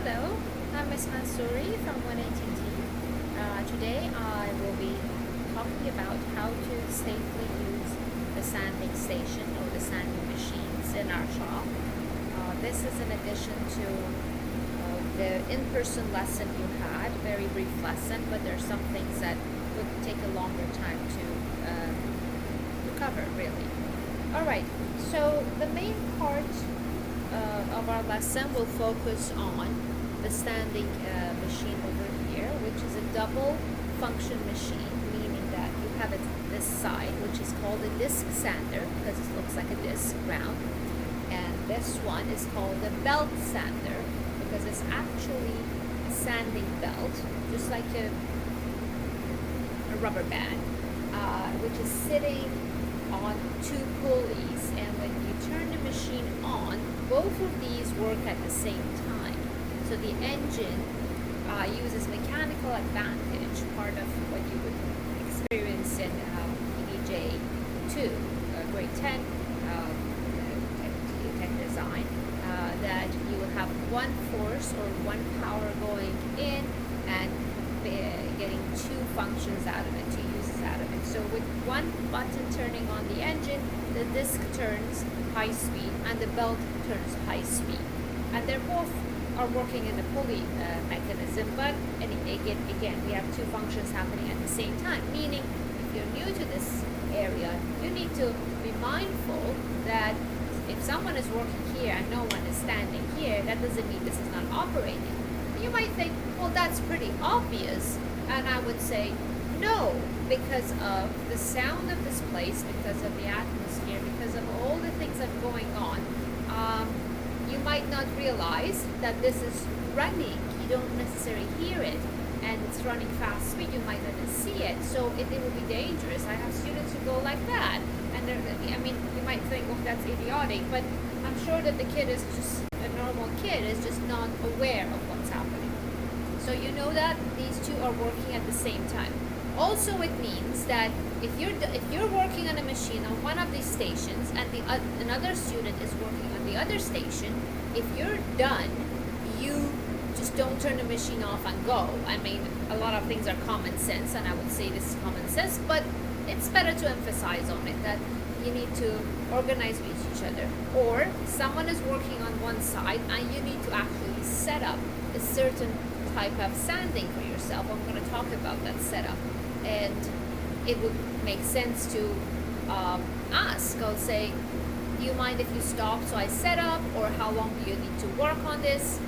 Hello, I'm Ms. Mansouri from 118T. Today I will be talking about how to safely use the sanding station or the sanding machines in our shop. This is in addition to the in-person lesson you had, very brief lesson, but there are some things that would take a longer time to cover, really. Alright, so the main part of our lesson will focus on the standing machine over here, which is a double function machine, meaning that you have it this side, which is called a disc sander because it looks like a disc round, and this one is called a belt sander because it's actually a sanding belt, just like a rubber band, which is sitting on two pulleys, and when you turn the machine on, both of these work at the same time. So the engine uses mechanical advantage, part of what you would experience in EDJ 2, grade 10 tech design, that you will have one force or one power going in and getting two functions out of it, two uses out of it. So with one button turning on the engine, the disc turns high speed and the belt turns high speed. And they're both are working in the pulley mechanism, but again, we have two functions happening at the same time, meaning if you're new to this area, you need to be mindful that if someone is working here and no one is standing here, that doesn't mean this is not operating. You might think, well, that's pretty obvious, and I would say no, because of the sound of this place, because of the atmosphere, because of all the things that are going on. You might not realize that this is running. You don't necessarily hear it, and it's running fast speed. You might not even see it, so it will be dangerous. I have students who go like that, and you might think, oh, that's idiotic, but I'm sure that the kid is just a normal kid, is just not aware of what's happening. So you know that these two are working at the same time. Also, it means that if you're working on a machine on one of these stations and another student is working on the other station, if you're done, you just don't turn the machine off and go. I mean, a lot of things are common sense, and I would say this is common sense, but it's better to emphasize on it that you need to organize with each other. Or someone is working on one side and you need to actually set up a certain type of sanding for yourself. I'm going to talk about that setup, and it would make sense to ask. I'll say, do you mind if you stop so I set up, or how long do you need to work on this?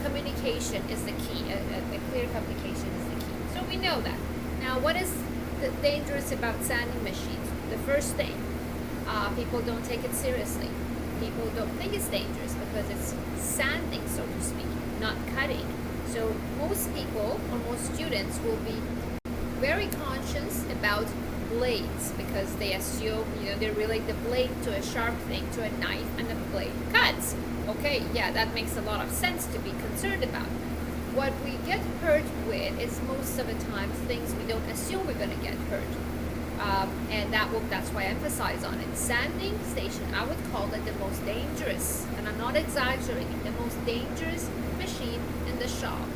Communication is the key. A clear communication is the key. So we know that. Now, what is dangerous about sanding machines? The first thing, people don't take it seriously. People don't think it's dangerous because it's sanding, so to speak, not cutting. So most people or most students will be very conscious about blades because they assume, they relate the blade to a sharp thing, to a knife, and the blade cuts. Okay, yeah, that makes a lot of sense to be concerned about. What we get hurt with is most of the time things we don't assume we're going to get hurt. And that's why I emphasize on it. Sanding station, I would call it the most dangerous, and I'm not exaggerating, the most dangerous machine in the shop.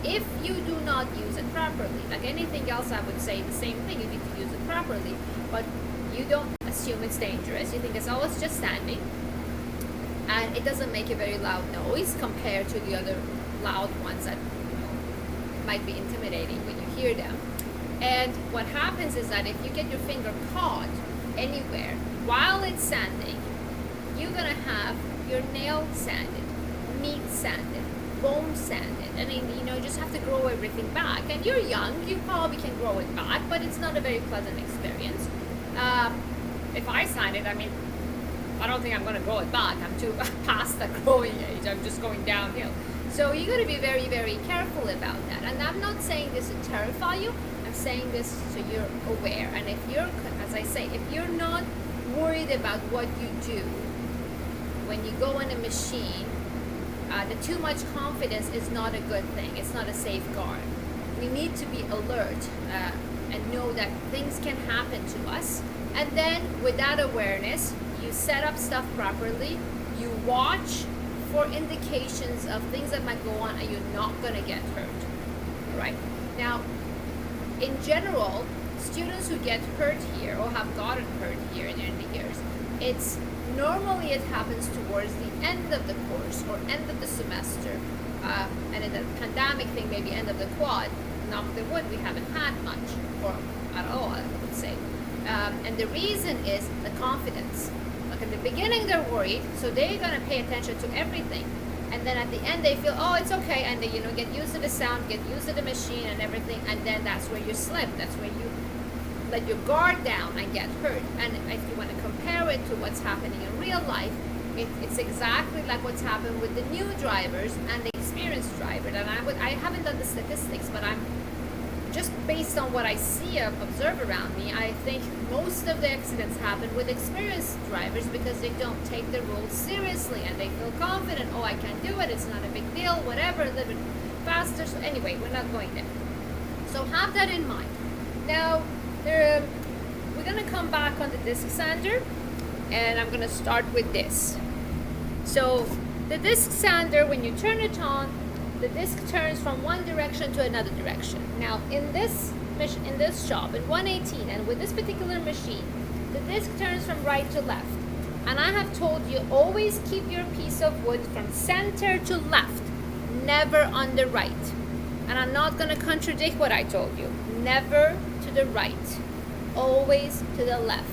If you do not use it properly, like anything else, I would say the same thing, you need to use it properly, but you don't assume it's dangerous. You think it's always just standing, and it doesn't make a very loud noise compared to the other loud ones that might be intimidating when you hear them. And what happens is that if you get your finger caught anywhere while it's sanding, you're gonna have your nail sanded, meat sanded, bone sanded, and then, you just have to grow everything back. And you're young, you probably can grow it back, but it's not a very pleasant experience. If I sand it, I don't think I'm gonna grow it back. I'm too past the growing age. I'm just going downhill. So you got to be very, very careful about that. And I'm not saying this to terrify you. I'm saying this so you're aware. And if you're, as I say, if you're not worried about what you do when you go on a machine, the too much confidence is not a good thing. It's not a safeguard. We need to be alert and know that things can happen to us. And then with that awareness, you set up stuff properly, you watch for indications of things that might go on and you're not going to get hurt. Right? Now, in general, students who get hurt here or have gotten hurt here in the years, it's normally it happens towards the end of the course or end of the semester, and in the pandemic thing, maybe end of the quad. Knock the wood, we haven't had much, or at all, I would say. And the reason is the confidence. Like in the beginning, they're worried, so they're gonna pay attention to everything. And then at the end, they feel, oh, it's okay, and they, get used to the sound, get used to the machine and everything, and then that's where you slip. That's where you let your guard down and get hurt. And if you want to compare it to what's happening in real life, it's exactly like what's happened with the new drivers and the experienced driver. And I haven't done the statistics, but I'm just based on what I see, observe around me, I think most of the accidents happen with experienced drivers because they don't take the rules seriously and they feel confident. Oh, I can do it. It's not a big deal. Whatever. A little bit faster. So anyway, we're not going there. So have that in mind. Now, we're going to come back on the disc sander, and I'm going to start with this. So the disc sander, when you turn it on, the disc turns from one direction to another direction. Now, in this shop, in 118, and with this particular machine, the disc turns from right to left. And I have told you, always keep your piece of wood from center to left, never on the right. And I'm not going to contradict what I told you. Never to the right, always to the left.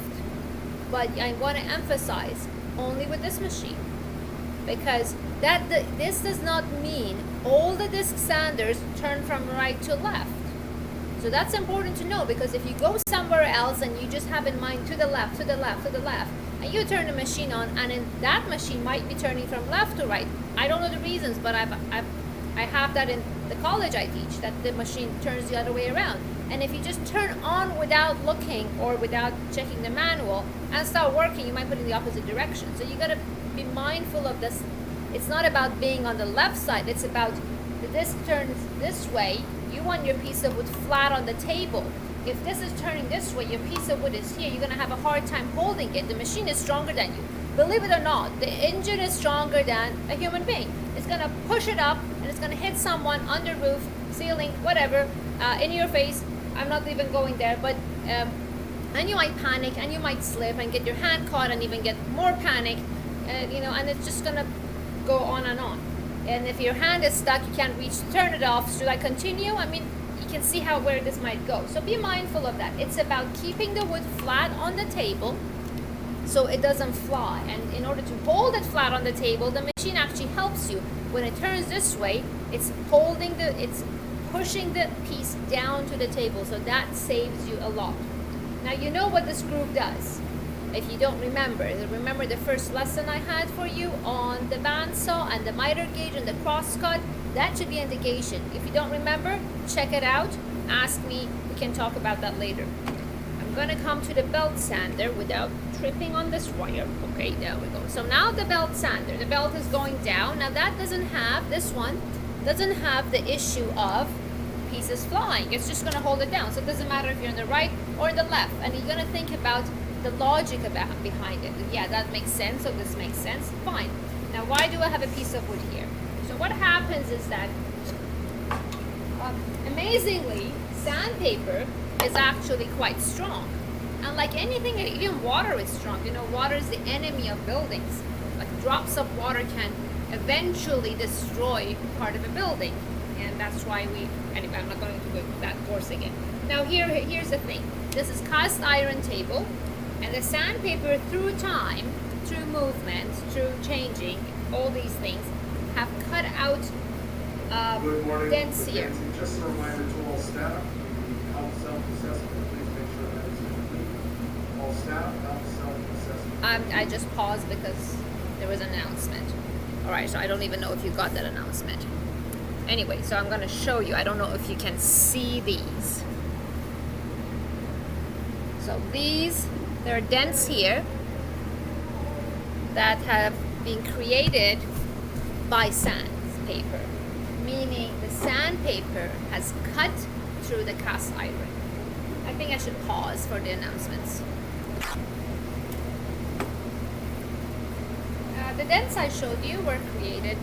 But I want to emphasize, only with this machine. Because this does not mean all the disc sanders turn from right to left. So that's important to know, because if you go somewhere else and you just have in mind to the left, to the left, to the left, and you turn the machine on, and in that machine might be turning from left to right. I don't know the reasons, but I have that in the college I teach, that the machine turns the other way around. And if you just turn on without looking or without checking the manual and start working, you might put it in the opposite direction. So you got to be mindful of this. It's not about being on the left side. It's about the disc turns this way. You want your piece of wood flat on the table. If this is turning this way, your piece of wood is here, you're going to have a hard time holding it. The machine is stronger than you. Believe it or not, the engine is stronger than a human being. It's going to push it up, and it's going to hit someone on the roof, ceiling, whatever, in your face. I'm not even going there, but and you might panic, and you might slip and get your hand caught and even get more panic, and it's just going to go on and on. And if your hand is stuck, you can't reach to turn it off. Should I continue? I mean, you can see where this might go. So be mindful of that. It's about keeping the wood flat on the table so it doesn't fly. And in order to hold it flat on the table, the machine actually helps you. When it turns this way, it's pushing the piece down to the table. So that saves you a lot. Now you know what this groove does. If you don't remember the first lesson I had for you on the bandsaw and the miter gauge and the crosscut. That should be indication. If you don't remember, check it out. Ask me. We can talk about that later. I'm going to come to the belt sander without tripping on this wire. Okay, there we go. So now the belt sander. The belt is going down. Now this one doesn't have the issue of pieces flying. It's just going to hold it down. So it doesn't matter if you're on the right or the left. And you're going to think about the logic behind it. Yeah, that makes sense. So this makes sense. Fine. Now, why do I have a piece of wood here? So what happens is that, amazingly, sandpaper is actually quite strong. And like anything, even water is strong. Water is the enemy of buildings. Like drops of water can eventually destroy part of a building. And that's why anyway, I'm not going to go that course again. Now here's the thing. This is cast iron table. And the sandpaper, through time, through movement, through changing, all these things, have cut out Good morning, dents Mr. here. Nancy. Just a reminder to all staff, the health self-assessment, please make sure that is complete. All staff, health self-assessment. I just paused because there was an announcement. All right, so I don't even know if you got that announcement. Anyway, so I'm going to show you. I don't know if you can see these. So there are dents here that have been created by sandpaper, meaning the sandpaper has cut through the cast iron. I think I should pause for the announcements. the dents I showed you were created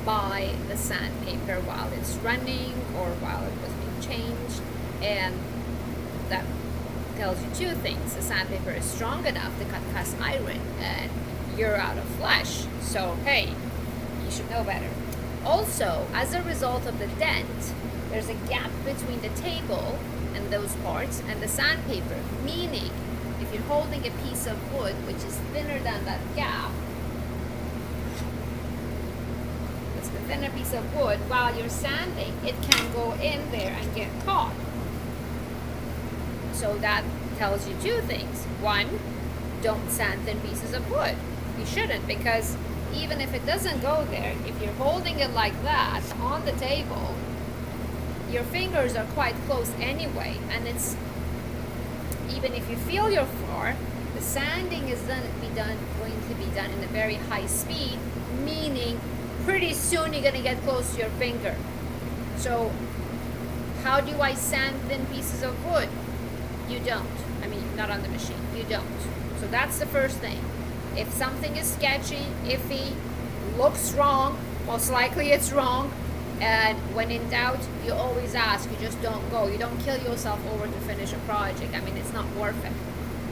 by the sandpaper while it's running or while it was being changed, and that tells you two things. The sandpaper is strong enough to cut cast iron, and you're out of flesh, so hey, you should know better. Also, as a result of the dent, there's a gap between the table and those parts and the sandpaper, meaning if you're holding a piece of wood which is thinner than that gap, it's the thinner piece of wood, while you're sanding, it can go in there and get caught. So that tells you two things. One, don't sand thin pieces of wood. You shouldn't, because even if it doesn't go there, if you're holding it like that on the table, your fingers are quite close anyway, and it's, even if you feel your floor, the sanding is going to be done in a very high speed, meaning pretty soon you're going to get close to your finger. So how do I sand thin pieces of wood? You don't. I mean, not on the machine. You don't. So that's the first thing. If something is sketchy, iffy, looks wrong, most likely it's wrong. And when in doubt, you always ask. You just don't go. You don't kill yourself over to finish a project. I mean, it's not worth it.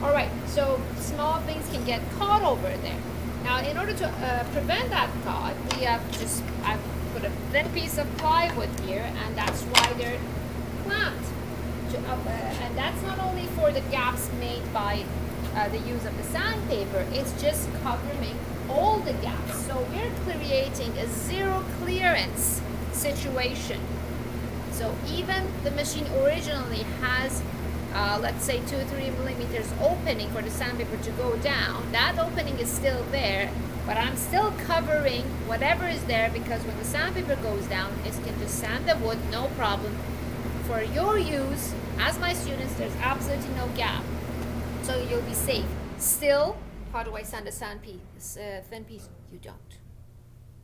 All right, so small things can get caught over there. Now, in order to prevent that caught, I've put a thin piece of plywood here, and that's why they're clamped. And that's not only for the gaps made by the use of the sandpaper, it's just covering all the gaps. So we're creating a zero clearance situation. So even the machine originally has, let's say 2-3 millimeters opening for the sandpaper to go down, that opening is still there, but I'm still covering whatever is there, because when the sandpaper goes down, it can just sand the wood, no problem. For your use, as my students, there's absolutely no gap. So you'll be safe. Still, how do I sand a thin piece? You don't.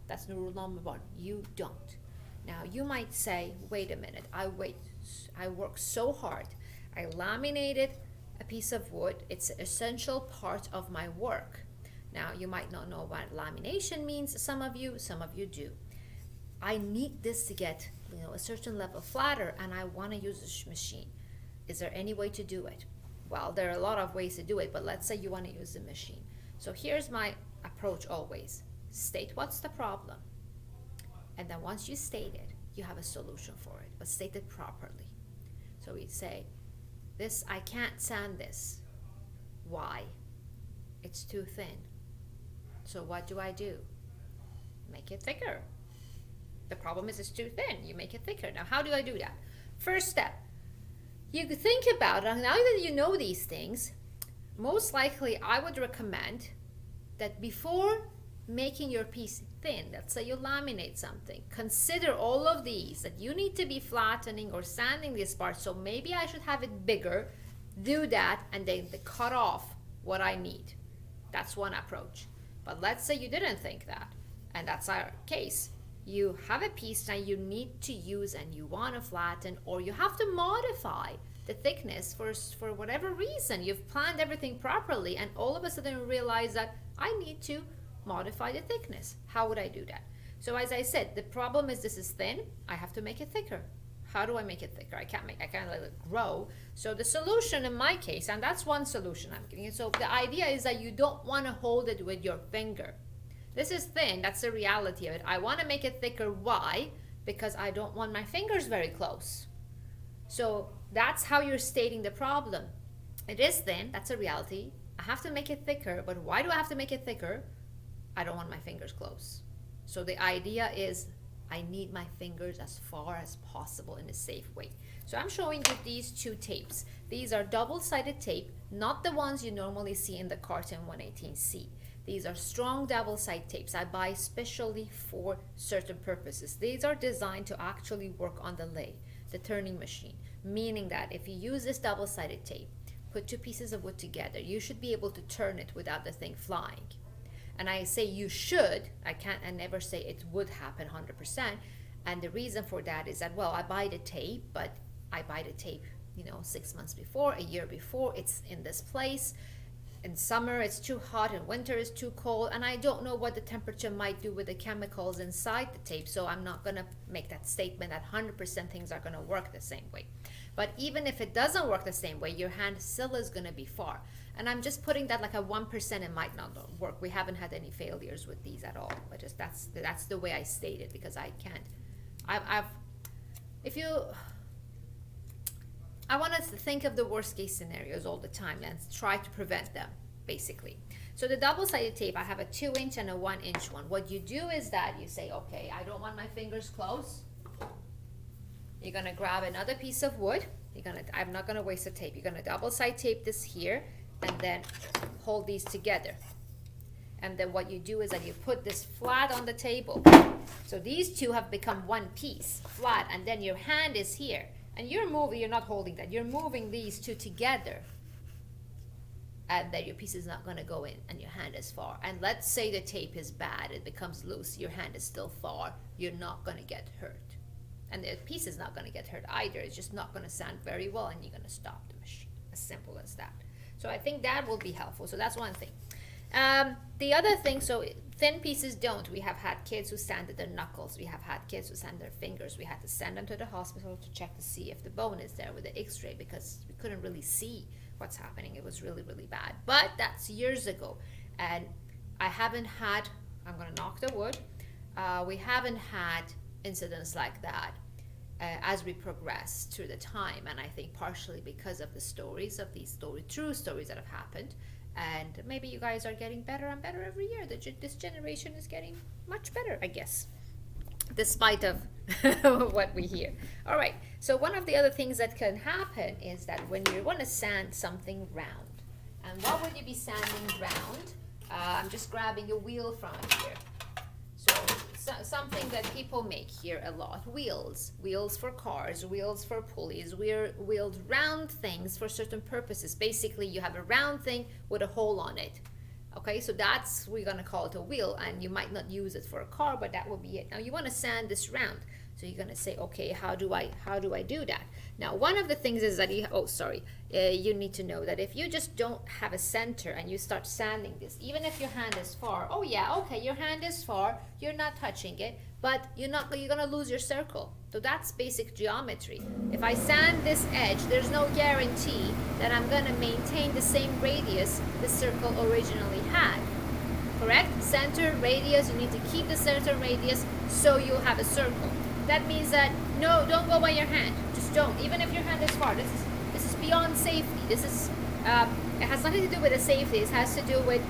That's the rule number one. You don't. Now, you might say, wait a minute, I worked so hard. I laminated a piece of wood. It's an essential part of my work. Now, you might not know what lamination means, some of you do. I need this to get a certain level flatter, and I want to use this machine. Is there any way to do it? Well, there are a lot of ways to do it, but let's say you want to use the machine. So here's my approach always. State what's the problem. And then once you state it, you have a solution for it, but state it properly. So we say, I can't sand this. Why? It's too thin. So what do? Make it thicker. The problem is it's too thin. You make it thicker. Now, how do I do that? First step, you think about it. Now that you know these things, most likely I would recommend that before making your piece thin, let's say you laminate something, consider all of these, that you need to be flattening or sanding this part, so maybe I should have it bigger, do that, and then cut off what I need. That's one approach. But let's say you didn't think that, and that's our case. You have a piece that you need to use and you want to flatten, or you have to modify the thickness for whatever reason. You've planned everything properly, and all of a sudden you realize that I need to modify the thickness. How would I do that? So as I said, the problem is this is thin. I have to make it thicker. How do I make it thicker? I can't let it grow. So the solution in my case, and that's one solution I'm giving you. So the idea is that you don't want to hold it with your finger. This is thin. That's the reality of it. I want to make it thicker. Why? Because I don't want my fingers very close. So that's how you're stating the problem. It is thin. That's a reality. I have to make it thicker. But why do I have to make it thicker? I don't want my fingers close. So the idea is I need my fingers as far as possible in a safe way. So I'm showing you these two tapes. These are double-sided tape, not the ones you normally see in the Carton 118C. These are strong double-sided tapes I buy specially for certain purposes. These are designed to actually work on the lathe, the turning machine, meaning that if you use this double-sided tape, put two pieces of wood together, you should be able to turn it without the thing flying. And I say you should, I never say it would happen 100%. And the reason for that is that, well, I buy the tape, but I buy the tape, 6 months before, a year before, it's in this place. in summer it's too hot, in winter it's too cold, and I don't know what the temperature might do with the chemicals inside the tape, so I'm not going to make that statement that 100% things are going to work the same way. But even if it doesn't work the same way, your hand still is going to be far. And I'm just putting that like a 1%, it might not work. We haven't had any failures with these at all. But just that's the way I state it, because I can't. I want us to think of the worst case scenarios all the time and try to prevent them, basically. So the double-sided tape, I have a 2-inch and a 1-inch one. What you do is that you say, okay, I don't want my fingers close. You're gonna grab another piece of wood. I'm not gonna waste the tape. You're gonna double-side tape this here and then hold these together. And then what you do is that you put this flat on the table. So these two have become one piece, flat, and then your hand is here. And you're not holding that, you're moving these two together. And then your piece is not gonna go in and your hand is far. And let's say the tape is bad, it becomes loose, your hand is still far, you're not gonna get hurt. And the piece is not gonna get hurt either, it's just not gonna sand very well and you're gonna stop the machine, as simple as that. So I think that will be helpful, so that's one thing. The other thing, so thin pieces don't. We have had kids who sanded their knuckles. We have had kids who sanded their fingers. We had to send them to the hospital to check to see if the bone is there with the x-ray, because we couldn't really see what's happening. It was really, really bad. But that's years ago. And I haven't had, I'm going to knock the wood, we haven't had incidents like that as we progress through the time. And I think partially because of the stories of these true stories that have happened. And maybe you guys are getting better and better every year. This generation is getting much better, I guess, despite of what we hear. All right, so one of the other things that can happen is that when you want to sand something round, and what would you be sanding round? I'm just grabbing a wheel from here. So something that people make here a lot, wheels for cars, wheels for pulleys, wheeled round things for certain purposes. Basically, you have a round thing with a hole on it. Okay, so we're gonna call it a wheel, and you might not use it for a car, but that will be it. Now you wanna sand this round. So you're gonna say, okay, how do I do that? Now, one of the things is that you need to know that if you just don't have a center and you start sanding this, even if your hand is far, oh yeah, okay, your hand is far, you're not touching it, but you're gonna lose your circle. So that's basic geometry. If I sand this edge, there's no guarantee that I'm gonna maintain the same radius the circle originally had. Correct? Center, radius, you need to keep the center radius so you'll have a circle. That means that, no, don't go by your hand. Just don't. Even if your hand is far. This is beyond safety. This is, it has nothing to do with the safety. It has to do with,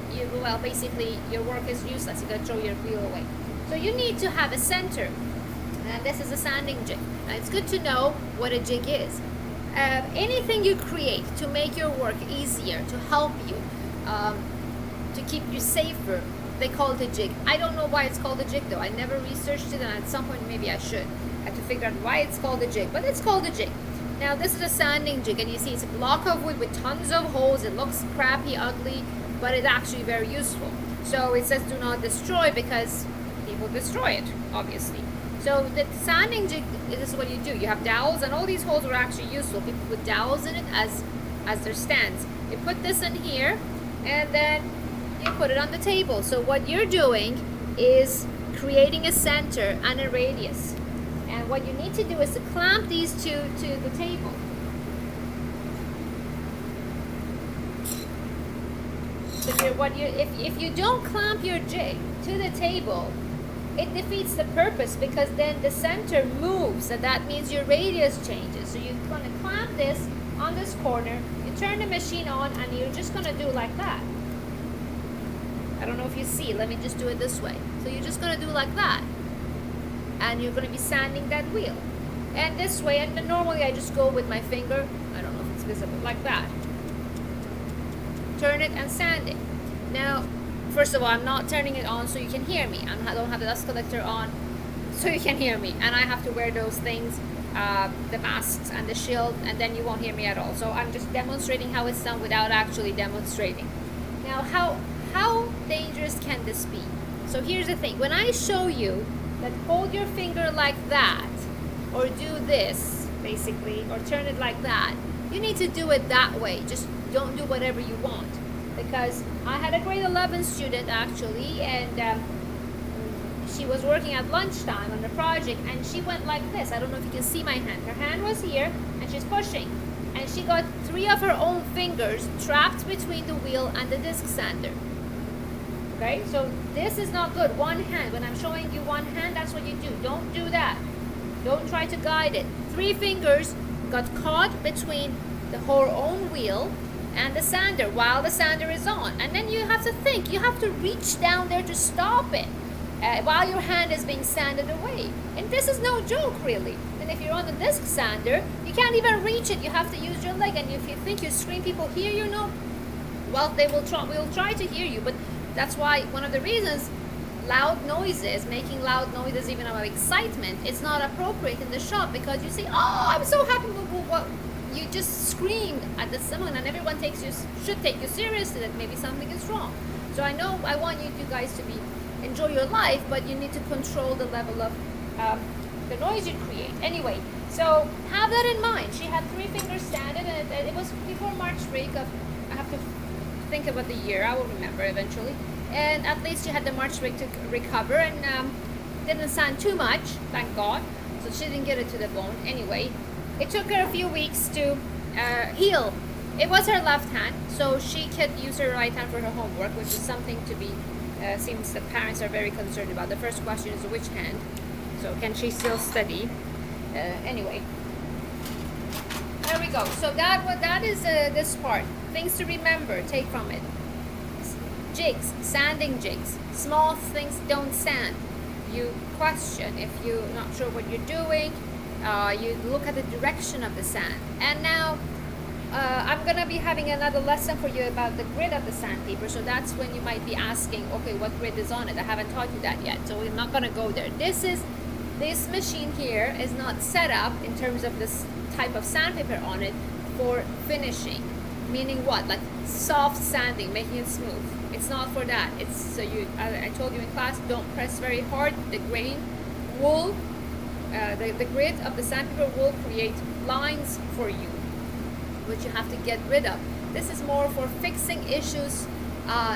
basically, your work is useless. You're going to throw your wheel away. So you need to have a center. And this is a sanding jig. Now, it's good to know what a jig is. Anything you create to make your work easier, to help you, to keep you safer, they call it a jig. I don't know why it's called a jig though. I never researched it, and at some point maybe I should. I have to figure out why it's called a jig, but it's called a jig. Now this is a sanding jig, and you see it's a block of wood with tons of holes. It looks crappy, ugly, but it's actually very useful. So it says do not destroy because people destroy it, obviously. So the sanding jig, this is what you do. You have dowels, and all these holes are actually useful. People put dowels in it as their stands. You put this in here, and then you put it on the table. So what you're doing is creating a center and a radius. And what you need to do is to clamp these two to the table. So if you don't clamp your jig to the table, it defeats the purpose, because then the center moves, and that means your radius changes. So you're going to clamp this on this corner, you turn the machine on, and you're just going to do like that. I don't know if you see, let me just do it this way. So you're just gonna do like that. And you're gonna be sanding that wheel. And this way, and then normally I just go with my finger, I don't know if it's visible, like that. Turn it and sand it. Now, first of all, I'm not turning it on so you can hear me. I don't have the dust collector on so you can hear me. And I have to wear those things, the masks and the shield, and then you won't hear me at all. So I'm just demonstrating how it's done without actually demonstrating. Now, how dangerous can this be? So here's the thing. When I show you that hold your finger like that, or do this, basically, or turn it like that, you need to do it that way. Just don't do whatever you want. because I had a grade 11 student actually, and she was working at lunchtime on the project, and she went like this. I don't know if you can see my hand. Her hand was here, and she's pushing, and she got 3 of her own fingers trapped between the wheel and the disc sander. Okay, so this is not good. One hand, when I'm showing you one hand, that's what you do. Don't do that. Don't try to guide it. 3 fingers got caught between her own wheel and the sander while the sander is on. And then you have to think, you have to reach down there to stop it while your hand is being sanded away. And this is no joke, really. And if you're on the disc sander, you can't even reach it. You have to use your leg. And if you think you scream, people hear you, no, well, they will try to hear you. But that's why one of the reasons loud noises, making loud noises even about excitement, it's not appropriate in the shop, because you say, oh, I'm so happy, well, you just screamed at the someone, and everyone should take you seriously that maybe something is wrong. So I know I want you guys to enjoy your life, but you need to control the level of the noise you create. Anyway, so have that in mind. She had 3 fingers standing, and it was before March break of, I have to think about the year, I will remember eventually. And at least she had the March break to recover, and didn't sand too much, thank God. So she didn't get it to the bone. Anyway, it took her a few weeks to heal. It was her left hand, so she could use her right hand for her homework, which is something to be, seems that parents are very concerned about. The first question is which hand, so can she still study? Anyway, there we go. So that is this part. Things to remember, take from it. Jigs, sanding jigs. Small things don't sand. You question if you're not sure what you're doing. You look at the direction of the sand. And now I'm gonna be having another lesson for you about the grid of the sandpaper. So that's when you might be asking, okay, what grid is on it? I haven't taught you that yet, so we're not gonna go there. This machine here is not set up in terms of this type of sandpaper on it for finishing. Meaning what? Like soft sanding, making it smooth. It's not for that. It's so I told you in class, don't press very hard. The grain will, the grit of the sandpaper will create lines for you, which you have to get rid of. This is more for fixing issues,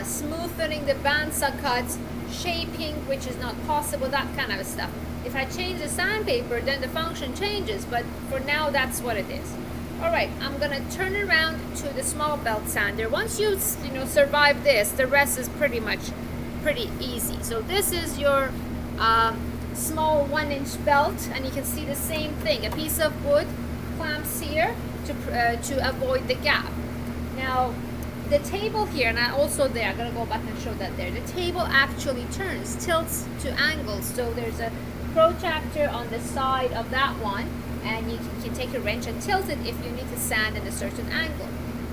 smoothing the bandsaw cuts, shaping, which is not possible, that kind of stuff. If I change the sandpaper, then the function changes, but for now, that's what it is. All right, I'm gonna turn around to the small belt sander. Once you survive this, the rest is pretty easy. So this is your small 1-inch belt, and you can see the same thing. A piece of wood clamps here to avoid the gap. Now, the table here, and also there, I'm gonna go back and show that there. The table actually tilts to angles. So there's a protractor on the side of that one, and you can take a wrench and tilt it if you need to sand at a certain angle.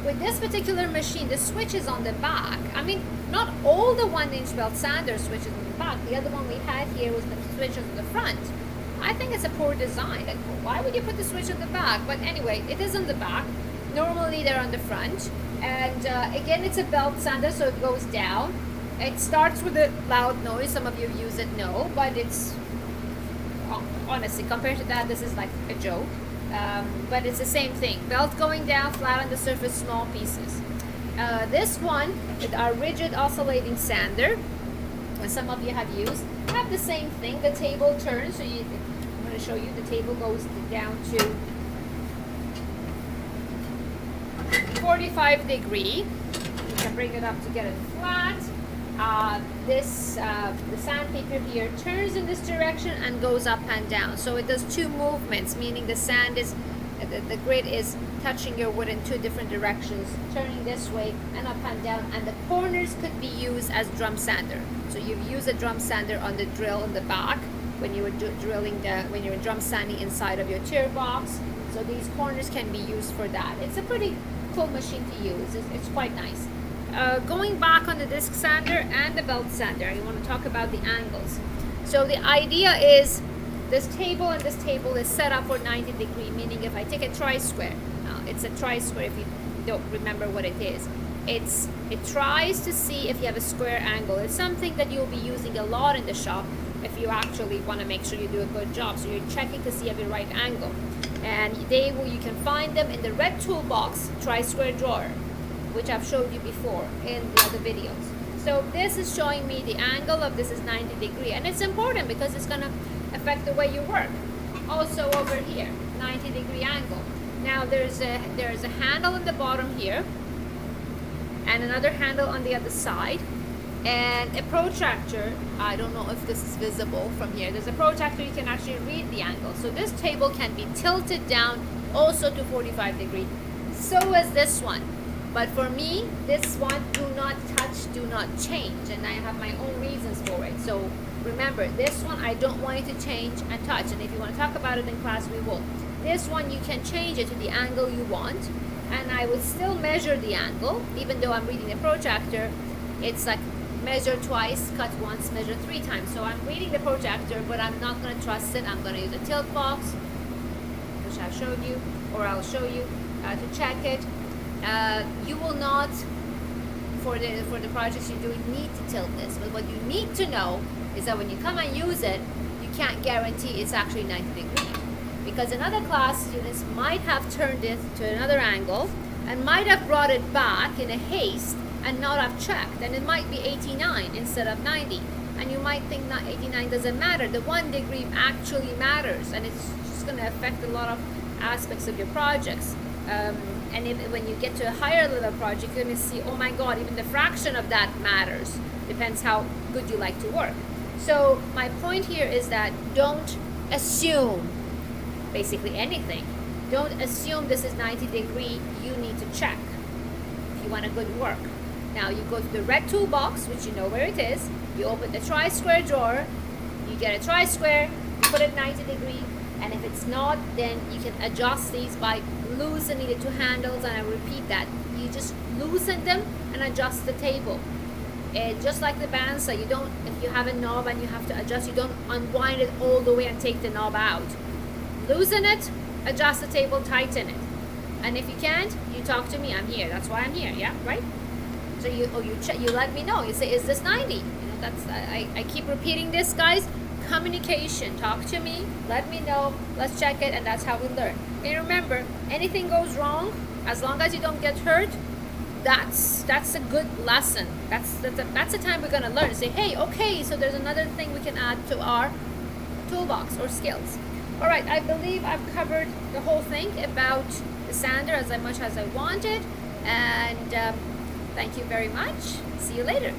With this particular machine, the switch is on the back. I mean, not all the 1-inch belt sander switches on the back. The other one we had here was the switch on the front. I think it's a poor design. Like, why would you put the switch on the back? But anyway, it is on the back. Normally they're on the front. And again, it's a belt sander, so it goes down. It starts with a loud noise. Some of you use it, no, but it's honestly, compared to that, this is like a joke. But it's the same thing. Belt going down, flat on the surface, small pieces. This one, with our rigid oscillating sander, and some of you have used, have the same thing. The table turns, so I'm going to show you. The table goes down to 45 degree. You can bring it up to get it flat. The sandpaper here turns in this direction and goes up and down. So it does 2 movements, meaning the sand is, the grid is touching your wood in 2 different directions, turning this way and up and down. And the corners could be used as drum sander. So you've used a drum sander on the drill in the back when you were when you were drum sanding inside of your tier box. So these corners can be used for that. It's a pretty cool machine to use. It's quite nice. Going back on the disc sander and the belt sander, I want to talk about the angles. So the idea is this table and this table is set up for 90 degree, meaning if I take a tri-square, it's a tri-square if you don't remember what it is. It tries to see if you have a square angle. It's something that you'll be using a lot in the shop if you actually want to make sure you do a good job. So you're checking to see if you have the right angle. And you can find them in the red toolbox tri-square drawer. which I've showed you before in the other videos. So this is showing me the angle of this is 90 degree, and it's important because it's gonna affect the way you work. Also over here, 90 degree angle. Now there's a handle in the bottom here, and another handle on the other side, and a protractor. I don't know if this is visible from here. There's a protractor, you can actually read the angle. So this table can be tilted down also to 45 degree. So is this one. But for me, this one, do not touch, do not change. And I have my own reasons for it. So remember, this one, I don't want you to change and touch. And if you want to talk about it in class, we will. This one, you can change it to the angle you want. And I will still measure the angle, even though I'm reading the protractor. It's like measure twice, cut once, measure 3 times. So I'm reading the protractor, but I'm not going to trust it. I'm going to use a tilt box, which I've showed you, or I'll show you to check it. You will not, for the projects you do, need to tilt this. But what you need to know is that when you come and use it, you can't guarantee it's actually 90 degrees. Because in other class, students might have turned it to another angle and might have brought it back in a haste and not have checked. And it might be 89 instead of 90. And you might think that 89 doesn't matter. The 1 degree actually matters, and it's just going to affect a lot of aspects of your projects. And when you get to a higher level project, you're going to see, oh my God, even the fraction of that matters. Depends how good you like to work. So my point here is that don't assume basically anything. Don't assume this is 90 degree. You need to check if you want a good work. Now you go to the red toolbox, which you know where it is. You open the tri-square drawer. You get a tri-square. You put it 90 degree. And if it's not, then you can adjust these by loosening the 2 handles. And I repeat that. You just loosen them and adjust the table. Just like the bandsaw, you don't, if you have a knob and you have to adjust, you don't unwind it all the way and take the knob out. Loosen it, adjust the table, tighten it. And if you can't, you talk to me. I'm here. That's why I'm here. Yeah, right? So you let me know. You say, is this 90? You know, that's I keep repeating this, guys. Communication. Talk to me. Let me know. Let's check it, and that's how we learn. And remember, anything goes wrong, as long as you don't get hurt, that's a good lesson. That's the time we're gonna learn. Say, hey, okay, so there's another thing we can add to our toolbox or skills. All right, I believe I've covered the whole thing about the sander as much as I wanted, and thank you very much. See you later.